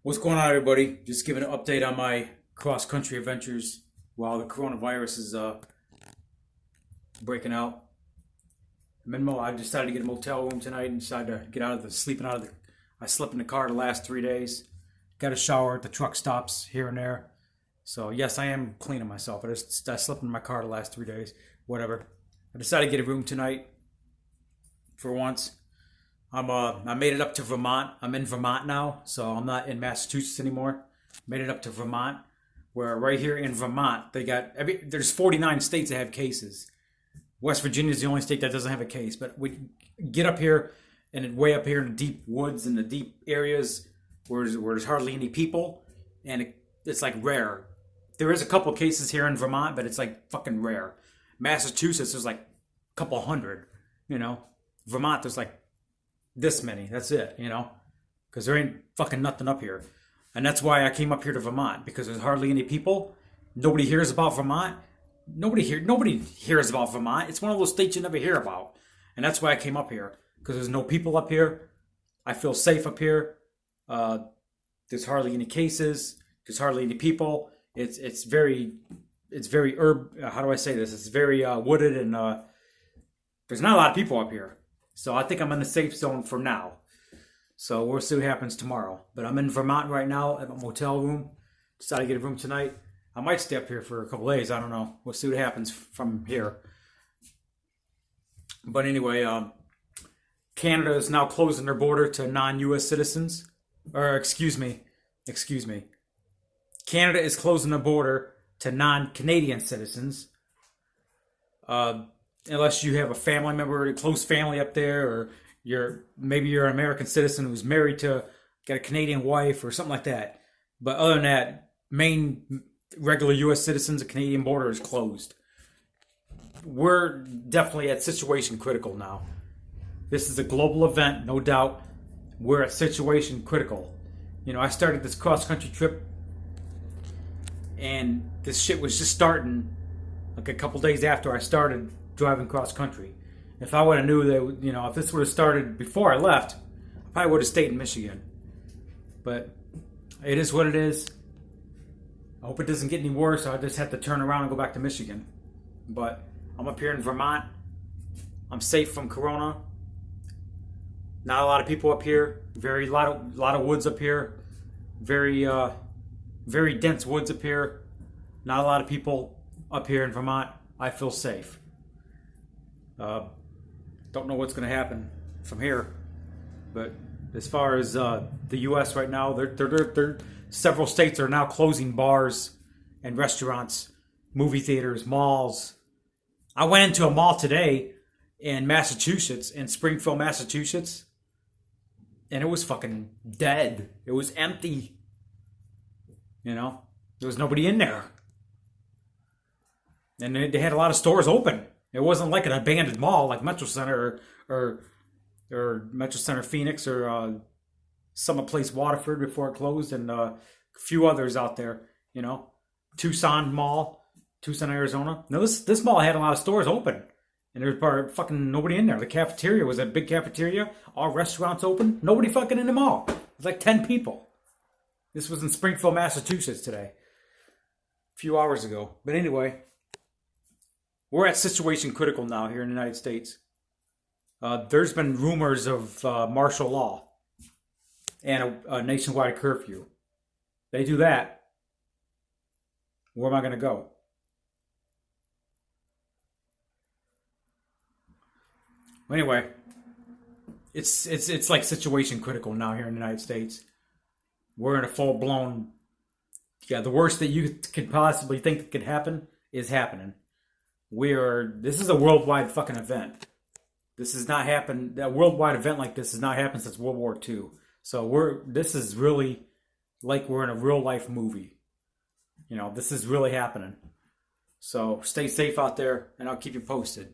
What's going on, everybody? Just giving an update on my cross-country adventures while the coronavirus is breaking out. I decided to get a motel room tonight and decided to get out of the sleeping out of the. I slept in the car the last 3 days. Got a shower at the truck stops here and there. So yes, I am cleaning myself. I slept in my car the last 3 days. Whatever. I decided to get a room tonight. For once. I made it up to Vermont. I'm in Vermont now, so I'm not in Massachusetts anymore. Made it up to Vermont, where right here in Vermont there's 49 states that have cases. West Virginia is the only state that doesn't have a case. But we get up here, and way up here in the deep woods and the deep areas where there's hardly any people, and it's like rare. There is a couple cases here in Vermont, but it's like fucking rare. Massachusetts, there's like a couple hundred. Vermont, there's like this many. That's it, because there ain't fucking nothing up here. And that's why I came up here to Vermont, because there's hardly any people. Nobody hears about Vermont. Nobody hears about Vermont. It's one of those states you never hear about. And that's why I came up here, because there's no people up here. I feel safe up here. There's hardly any cases. There's hardly any people. It's very how do I say this? It's very wooded, and there's not a lot of people up here. So I think I'm in the safe zone for now. So we'll see what happens tomorrow. But I'm in Vermont right now at my motel room. Decided to get a room tonight. I might stay up here for a couple days. I don't know. We'll see what happens from here. But anyway, Canada is now closing their border to non-U.S. citizens. Or excuse me. Canada is closing the border to non-Canadian citizens. Unless you have a family member, a close family up there, or maybe you're an American citizen who's married to, got a Canadian wife or something like that. But other than that, main regular U.S. citizens, the Canadian border is closed. We're definitely at situation critical now. This is a global event, no doubt. We're at situation critical. I started this cross-country trip, and this shit was just starting like a couple days after I started driving cross country. If I would have knew that, if this would have started before I left, I probably would have stayed in Michigan. But it is what it is. I hope it doesn't get any worse. I just have to turn around and go back to Michigan. But I'm up here in Vermont. I'm safe from Corona. Not a lot of people up here. Lot of woods up here. Very dense woods up here. Not a lot of people up here in Vermont. I feel safe. Don't know what's going to happen from here, but as far as the U.S. right now, they're several states are now closing bars and restaurants, movie theaters, malls. I went into a mall today in Massachusetts, in Springfield, Massachusetts, and it was fucking dead. It was empty. There was nobody in there, and they had a lot of stores open. It wasn't like an abandoned mall like Metro Center or Metro Center Phoenix or Summit Place Waterford before it closed, and a few others out there. Tucson Mall, Tucson, Arizona. No, this mall had a lot of stores open, and there was fucking nobody in there. The cafeteria was a big cafeteria. All restaurants open. Nobody fucking in the mall. It was like 10 people. This was in Springfield, Massachusetts today, a few hours ago. But anyway. We're at situation critical now here in the United States. There's been rumors of martial law and a nationwide curfew. They do that. Where am I going to go? Anyway, it's like situation critical now here in the United States. We're in a full-blown... the worst that you could possibly think that could happen is happening. This is a worldwide fucking event. This has not happened. A worldwide event like this has not happened since World War II. So this is really like we're in a real life movie. This is really happening. So stay safe out there, and I'll keep you posted.